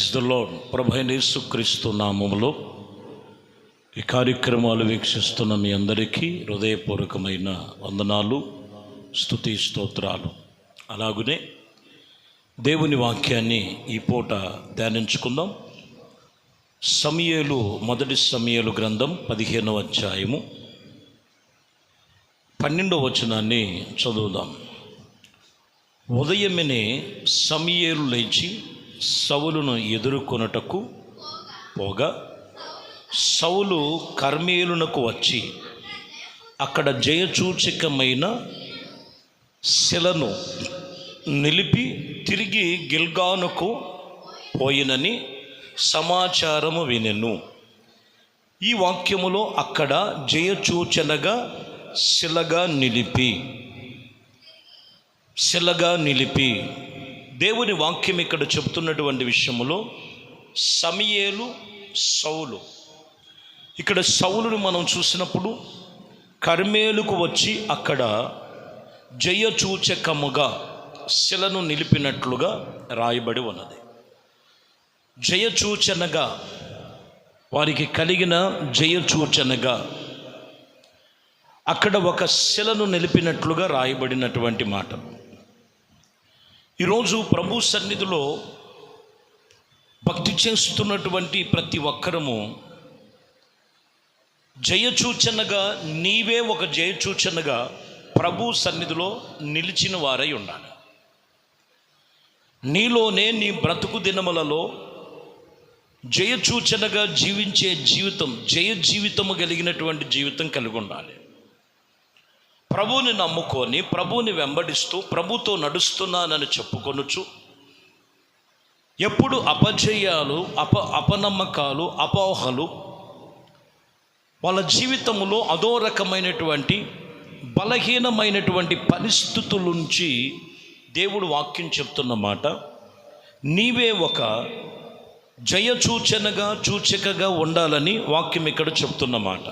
Praise the lord. ప్రభువైన యేసుక్రీస్తు నామములో ఈ కార్యక్రమాలు వీక్షిస్తున్న మీ అందరికీ హృదయపూర్వకమైన వందనాలు, స్తుతి స్తోత్రాలు. అలాగునే దేవుని వాక్యాన్ని ఈ పూట ధ్యానించుకుందాం. మొదటి సమూయేలు గ్రంథం 15వ అధ్యాయము 12వ వచనాన్ని చదువుదాం. ఉదయమనే సమూయేలు లేచి సౌలును ఎదుర్కొనుటకు పోగా, సౌలు కర్మేలునకు వచ్చి అక్కడ జయసూచకమైన శిలను నిలిపి తిరిగి గిల్గాలుకు పోయినని సమాచారము వినెను. ఈ వాక్యములో అక్కడ జయసూచనగా శిలగా నిలిపి దేవుని వాక్యం ఇక్కడ చెబుతున్నటువంటి విషయములో సమూయేలు, సౌలు. ఇక్కడ సౌలును మనం చూసినప్పుడు కర్మేలుకు వచ్చి అక్కడ జయసూచకముగా శిలను నిలిపినట్లుగా రాయబడి ఉన్నది. జయసూచనగా, వారికి కలిగిన జయసూచనగా అక్కడ ఒక శిలను నిలిపినట్లుగా రాయబడినటువంటి మాట. ఈరోజు ప్రభు సన్నిధిలో భక్తి చేస్తున్నటువంటి ప్రతి ఒక్కరము జయసూచనగా, నీవే ఒక జయసూచనగా ప్రభు సన్నిధిలో నిలిచిన వారై ఉండాలి. నీలోనే నీ బ్రతుకు దినములలో జయసూచనగా జీవించే జీవితం, జీవితము కలిగినటువంటి జీవితం కలిగి ఉండాలి. ప్రభువుని నమ్ముకొని, ప్రభువుని వెంబడిస్తూ, ప్రభుతో నడుస్తున్నానని చెప్పుకొనుచు, ఎప్పుడు అపజయాలు, అపనమ్మకాలు, అపోహలు వాళ్ళ జీవితంలో అదో రకమైనటువంటి బలహీనమైనటువంటి పరిస్థితుల నుంచి దేవుడు వాక్యం చెప్తున్న మాట, నీవే ఒక సూచకగా ఉండాలని వాక్యం ఇక్కడ చెప్తున్న మాట.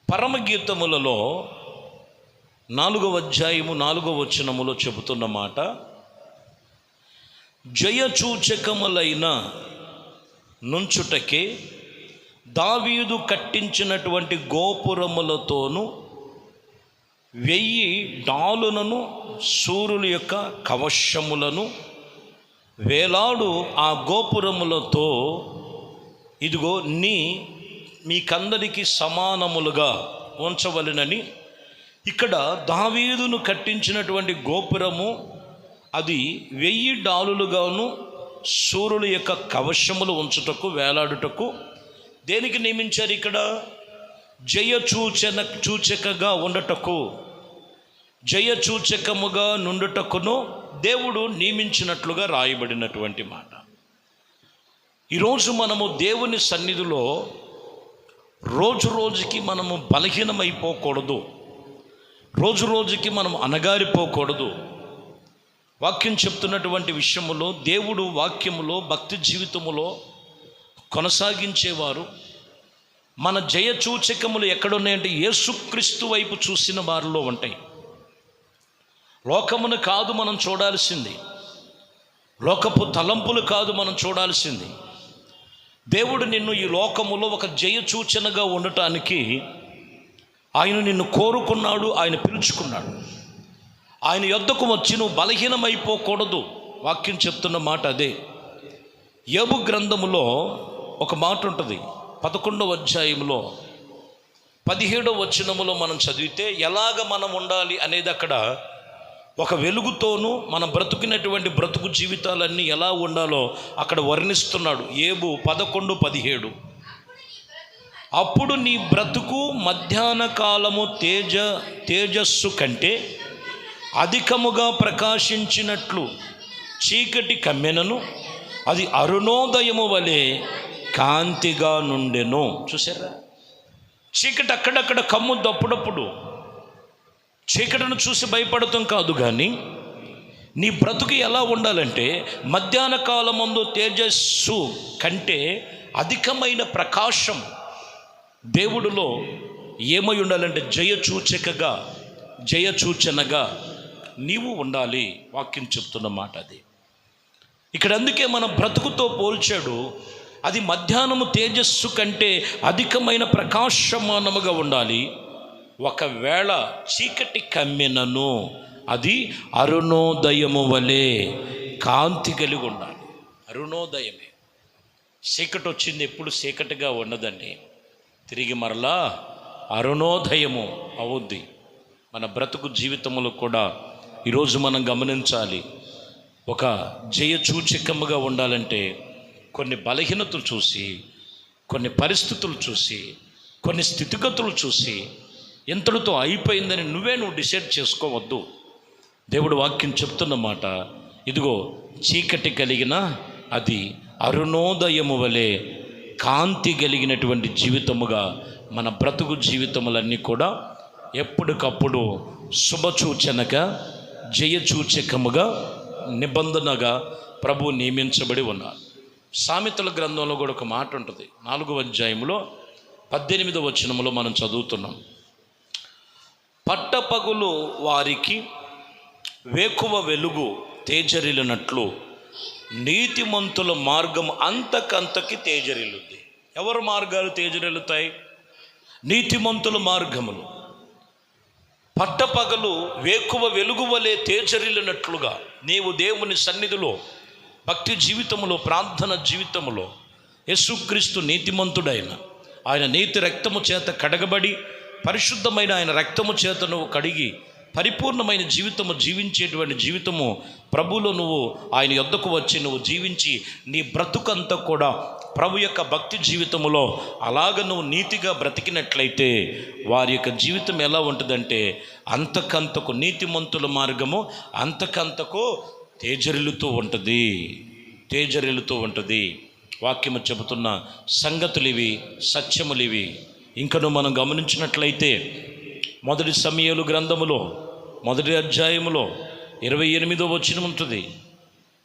పరమగీతములలో 4వ అధ్యాయము 4వ వచనములో చెబుతున్న మాట, జయసూచకములైన నుంచుటకే దావీదు కట్టించినటువంటి గోపురములతోనూ 1000 డాలులను, సూర్యుల యొక్క కవశములను వేలాడు ఆ గోపురములతో ఇదిగో మీకందరికీ సమానములుగా ఉంచవలెనని. ఇక్కడ దావీదును కట్టించినటువంటి గోపురము అది 1000 డాలులుగాను, సూర్యుల యొక్క కవశములు ఉంచుటకు, వేలాడుటకు దేనికి నియమించారు? ఇక్కడ జయసూచకగా ఉండటకు, జయసూచకముగా నుండుటకును దేవుడు నియమించినట్లుగా రాయబడినటువంటి మాట. ఈరోజు మనము దేవుని సన్నిధిలో రోజు రోజుకి మనము బలహీనమైపోకూడదు, రోజు రోజుకి మనం అణగారిపోకూడదు. వాక్యం చెప్తున్నటువంటి విషయములో, దేవుడు వాక్యములో, భక్తి జీవితములో కొనసాగించేవారు మన జయసూచకములు ఎక్కడున్నాయంటే యేసుక్రీస్తు వైపు చూసిన వారిలో ఉంటాయి. లోకమును కాదు మనం చూడాల్సింది, లోకపు తలంపులు కాదు మనం చూడాల్సింది. దేవుడు నిన్ను ఈ లోకములో ఒక జయసూచనగా ఉండటానికి ఆయన నిన్ను కోరుకున్నాడు, ఆయన పిలుచుకున్నాడు. ఆయన యొద్దకు వచ్చి నువ్వు బలహీనమైపోకూడదు. వాక్యం చెప్తున్న మాట అదే. యోబు గ్రంథములో ఒక మాట ఉంటుంది, 11వ అధ్యాయంలో 17వ వచనములో మనం చదివితే ఎలాగ మనం ఉండాలి అనేది అక్కడ ఒక వెలుగుతోనూ మన బ్రతుకున్నటువంటి బ్రతుకు జీవితాలన్నీ ఎలా ఉండాలో అక్కడ వర్ణిస్తున్నాడు. యోబు 11:17, అప్పుడు నీ బ్రతుకు మధ్యాహ్న కాలము తేజస్సు కంటే అధికముగా ప్రకాశించినట్లు చీకటి కమ్మెనను, అది అరుణోదయము వలె కాంతిగా నుండెను. చూసారా, చీకటి అక్కడక్కడ కమ్ముద్దు. అప్పుడప్పుడు చీకటిని చూసి భయపడటం కాదు, కానీ నీ బ్రతుకు ఎలా ఉండాలంటే మధ్యాహ్న కాలమందు తేజస్సు కంటే అధికమైన ప్రకాశం దేవుడిలో ఏమై ఉండాలంటే జయసూచనగా నీవు ఉండాలి. వాక్యం చెప్తున్న మాట అది. ఇక్కడ అందుకే మన బ్రతుకుతో పోల్చాడు. అది మధ్యాహ్నము తేజస్సు కంటే అధికమైన ప్రకాశమానముగా ఉండాలి. ఒకవేళ చీకటి కమ్మినను అది అరుణోదయము వలె కాంతి కలిగి ఉండాలి. అరుణోదయమే. చీకటి వచ్చింది ఎప్పుడు చీకటిగా ఉండదండి, తిరిగి మరలా అరుణోదయము అవుద్ది. మన బ్రతుకు జీవితంలో కూడా ఈరోజు మనం గమనించాలి. ఒక జయసూచకముగా ఉండాలంటే కొన్ని బలహీనతలు చూసి, కొన్ని పరిస్థితులు చూసి, కొన్ని స్థితిగతులు చూసి ఎంతటితో అయిపోయిందని నువ్వు డిసైడ్ చేసుకోవద్దు. దేవుడు వాక్యం చెప్తున్న మాట, ఇదిగో చీకటి కలిగిన అది అరుణోదయము వలె కాంతి కలిగినటువంటి జీవితముగా మన బ్రతుకు జీవితములన్నీ కూడా ఎప్పటికప్పుడు శుభసూచనగా, జయసూచకముగా, నిబంధనగా ప్రభు నియమించబడి ఉన్నారు. సామెతల గ్రంథంలో కూడా ఒక మాట ఉంటుంది. 4వ అధ్యాయంలో 18వ వచనములో మనం చదువుతున్నాం. పట్టపగులు వారికి వేకువ వెలుగు తేజరిల్లినట్లు నీతిమంతుల మార్గం అంతకంతకి తేజరిల్లుద్ది. ఎవరి మార్గాలు తేజరిల్లుతాయి? నీతిమంతుల మార్గములు. పట్టపగలు వేకువ వెలుగు వలె తేజరిల్లినట్లుగా నీవు దేవుని సన్నిధిలో, భక్తి జీవితములో, ప్రార్థన జీవితములో యేసుక్రీస్తు నీతిమంతుడైన ఆయన నీతి రక్తము చేత కడగబడి, పరిశుద్ధమైన ఆయన రక్తము చేత నువ్వు కడిగి పరిపూర్ణమైన జీవితము జీవించేటువంటి జీవితము ప్రభులో నువ్వు ఆయన యొద్దకు వచ్చి నువ్వు జీవించి నీ బ్రతుకంతా కూడా ప్రభు యొక్క భక్తి జీవితములో అలాగ నువ్వు నీతిగా బ్రతికినట్లయితే వారి యొక్క జీవితం ఎలా ఉంటుందంటే అంతకంతకు నీతిమంతుల మార్గము అంతకంతకు తేజరిల్లుతూ ఉంటుంది, తేజరిల్లుతూ ఉంటుంది. వాక్యము చెబుతున్న సంగతులు ఇవి, సత్యములు ఇవి. ఇంకను మనం గమనించినట్లయితే మొదటి సమూయేలు గ్రంథములో 1వ అధ్యాయములో 28వ వచనం ఉంటుంది.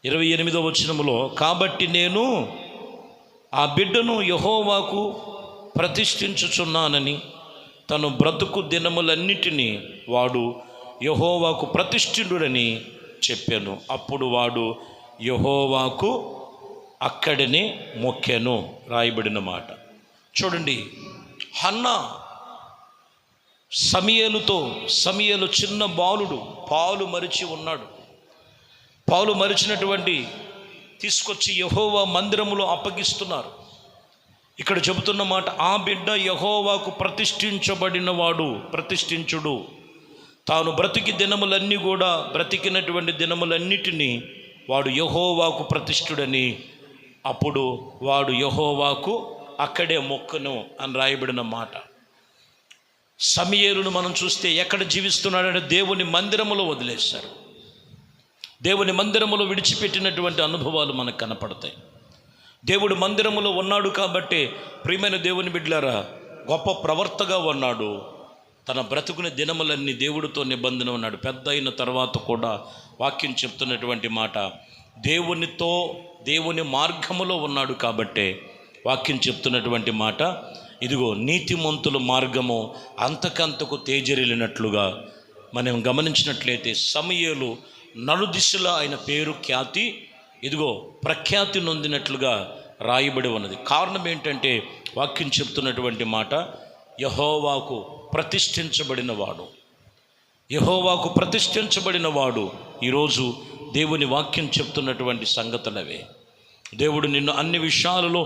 28వ వచనములో, కాబట్టి నేను ఆ బిడ్డను యెహోవాకు ప్రతిష్ఠించుచున్నానని తను బ్రతుకు దినములన్నిటినీ వాడు యెహోవాకు ప్రతిష్ఠితుడని చెప్పాను. అప్పుడు వాడు యెహోవాకు అక్కడనే మొక్కెను. రాయబడిన మాట చూడండి. హన్నా సమూయేలు చిన్న బాలుడు, పాలు మరిచి ఉన్నాడు. పాలు మరిచినటువంటి తీసుకొచ్చి యెహోవా మందిరములో అప్పగిస్తున్నారు. ఇక్కడ చెబుతున్న మాట, ఆ బిడ్డ యెహోవాకు ప్రతిష్ఠించుడు. తాను బ్రతికి దినములన్నీ కూడా బ్రతికినటువంటి దినములన్నిటినీ వాడు యెహోవాకు ప్రతిష్ఠుడని, అప్పుడు వాడు యెహోవాకు అక్కడే మొక్కును అని రాయబడిన మాట. సమూయేలును మనం చూస్తే ఎక్కడ జీవిస్తున్నాడంటే దేవుని మందిరములో వదిలేశారు. దేవుని మందిరములో విడిచిపెట్టినటువంటి అనుభవాలు మనకు కనపడతాయి. దేవుడు మందిరములో ఉన్నాడు కాబట్టి ప్రియమైన దేవుని బిడ్డలారా, గొప్ప ప్రవర్తగా ఉన్నాడు. తన బ్రతుకుని దినములన్నీ దేవుడితో నిబంధన ఉన్నాడు. పెద్ద అయిన తర్వాత కూడా వాక్యం చెప్తున్నటువంటి మాట, దేవుని మార్గములో ఉన్నాడు కాబట్టే వాక్యం చెప్తున్నటువంటి మాట, ఇదిగో నీతిమంతుల మార్గము అంతకంతకు తేజరిల్లినట్లుగా. మనం గమనించినట్లయితే సమూయేలు నలుదిశలా ఆయన పేరు ఖ్యాతి, ఇదిగో ప్రఖ్యాతి నొందినట్లుగా రాయబడి ఉన్నది. కారణం ఏంటంటే వాక్యం చెప్తున్నటువంటి మాట, యెహోవాకు ప్రతిష్ఠించబడిన వాడు ఈరోజు దేవుని వాక్యం చెప్తున్నటువంటి సంగతులవే. దేవుడు నిన్ను అన్ని విషయాలలో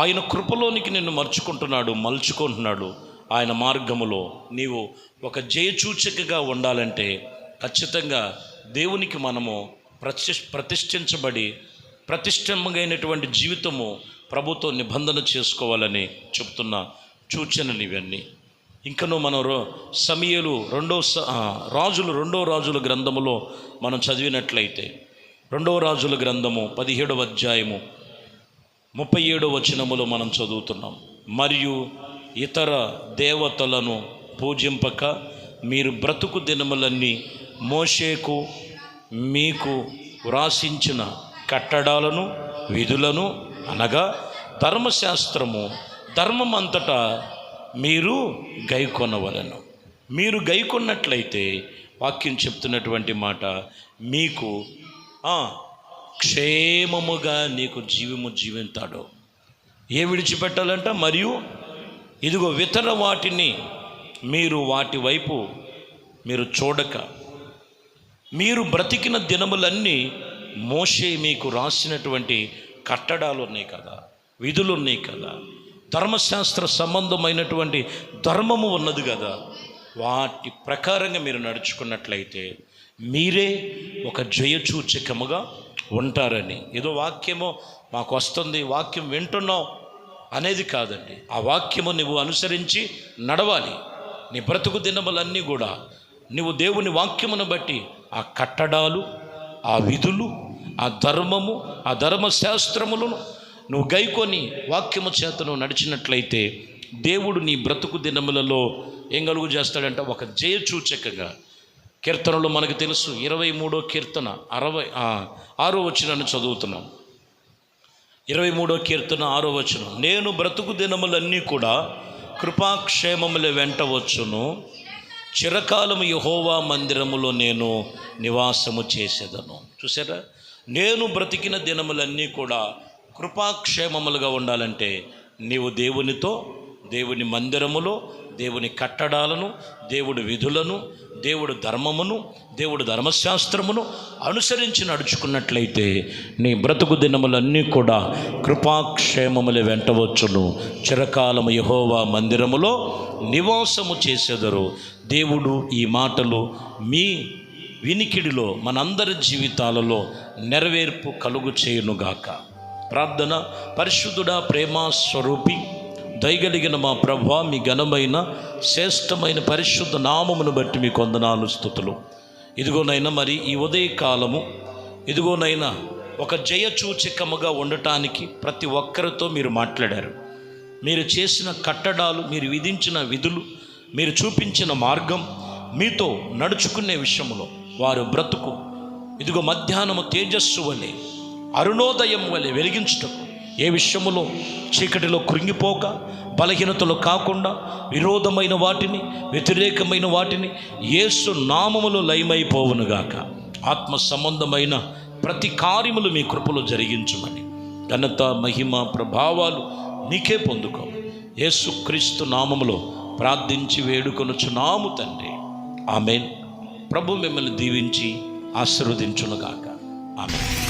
ఆయన కృపలోనికి నిన్ను మలుచుకుంటున్నాడు. ఆయన మార్గములో నీవు ఒక జయసూచకగా ఉండాలంటే ఖచ్చితంగా దేవునికి మనము ప్రతిష్ఠించబడి ప్రతిష్టమైనటువంటి జీవితము ప్రభుతో నిబంధన చేసుకోవాలని చెప్తున్న సూచనలు ఇవన్నీ. ఇంకనూ మనం సమూయేలు రెండో రాజుల గ్రంథములో మనం చదివినట్లయితే 2వ రాజుల గ్రంథము 17వ అధ్యాయము 37వ వచనములో మనం చదువుతున్నాం. మరియు ఇతర దేవతలను పూజింపక మీరు బ్రతుకు దినములన్నీ మోషేకు మీకు వ్రాసించిన కట్టడాలను, విధులను, అనగా ధర్మశాస్త్రము, ధర్మమంతటా మీరు గైకొనవలెను. మీరు గైకొన్నట్లయితే వాక్యం చెప్తున్నటువంటి మాట, మీకు క్షేమముగా నీకు జీవము జీవిస్తాడు. ఏ విడిచిపెట్టాలంట? మరియు ఇదిగో ఇతర వాటిని మీరు వాటి వైపు మీరు చూడక, మీరు బ్రతికిన దినములన్నీ మోషే మీకు రాసినటువంటి కట్టడాలు ఉన్నాయి కదా, విధులు ఉన్నాయి కదా, ధర్మశాస్త్ర సంబంధమైనటువంటి ధర్మము ఉన్నది కదా, వాటి ప్రకారంగా మీరు నడుచుకున్నట్లయితే మీరే ఒక జయసూచకముగా ఉంటారని. ఏదో వాక్యమో మాకు వస్తుంది, వాక్యం వింటున్నాం అనేది కాదండి. ఆ వాక్యము నువ్వు అనుసరించి నడవాలి. నీ బ్రతుకు దినములన్నీ కూడా నువ్వు దేవుని వాక్యమును బట్టి ఆ కట్టడాలు, ఆ విధులు, ఆ ధర్మము, ఆ ధర్మశాస్త్రములను నువ్వు గైకొని వాక్యము చేత నువ్వు నడిచినట్లయితే దేవుడు నీ బ్రతుకు దినములలో ఏం కలుగు చేస్తాడంటే ఒక జయసూచకగా. కీర్తనలు మనకు తెలుసు, 23వ కీర్తన 6వ వచనాన్ని చదువుతున్నాం. 23వ కీర్తన 6వ వచనం, నేను బ్రతుకు దినములన్నీ కూడా కృపాక్షేమముల వెంట వచ్చును, చిరకాలము యెహోవా మందిరములో నేను నివాసము చేసేదను. చూసారా, నేను బ్రతికిన దినములన్నీ కూడా కృపాక్షేమములుగా ఉండాలంటే నీవు దేవునితో, దేవుని మందిరములో, దేవుని కట్టడాలను, దేవుడి విధులను, దేవుడు ధర్మమును, దేవుడు ధర్మశాస్త్రమును అనుసరించి నడుచుకున్నట్లయితే నీ బ్రతుకు దినములన్నీ కూడా కృపాక్షేమముల వెంటవచ్చును, చిరకాలము యెహోవా మందిరములో నివాసము చేసెదరు. దేవుడు ఈ మాటలు మీ వినికిడిలో మనందరి జీవితాలలో నెరవేర్పు కలుగు చేయునుగాక. ప్రార్థన. పరిశుద్ధుడా, ప్రేమ స్వరూపి, దయగలిగిన మా ప్రభువా, మీ ఘనమైన శ్రేష్టమైన పరిశుద్ధ నామమును బట్టి మీ వందనాలు, స్తుతులు. ఇదిగోనైనా మరి ఈ ఉదయకాలము ఇదిగోనైనా ఒక జయసూచకముగా ఉండటానికి ప్రతి ఒక్కరితో మీరు మాట్లాడారు. మీరు చేసిన కట్టడాలు, మీరు విధించిన విధులు, మీరు చూపించిన మార్గం, మీతో నడుచుకునే విషయంలో వారు బ్రతుకు ఇదిగో మధ్యాహ్నము తేజస్సు వలె, అరుణోదయం వలె వెలిగించుటకు, ఏ విషయములో చీకటిలో కృంగిపోక, బలహీనతలు కాకుండా, విరోధమైన వాటిని, వ్యతిరేకమైన వాటిని యేసు నామములో లయమైపోవునుగాక. ఆత్మ సంబంధమైన ప్రతి కార్యములు మీ కృపలో జరిగించమని ఘనత, మహిమ, ప్రభావాలు నీకే పొందుకోమని యేసుక్రీస్తు నామములో ప్రార్థించి వేడుకొనుచున్నాము తండ్రి. ఆమేన్. ప్రభు మిమ్మల్ని దీవించి ఆశీర్వదించునుగాక. ఆమేన్.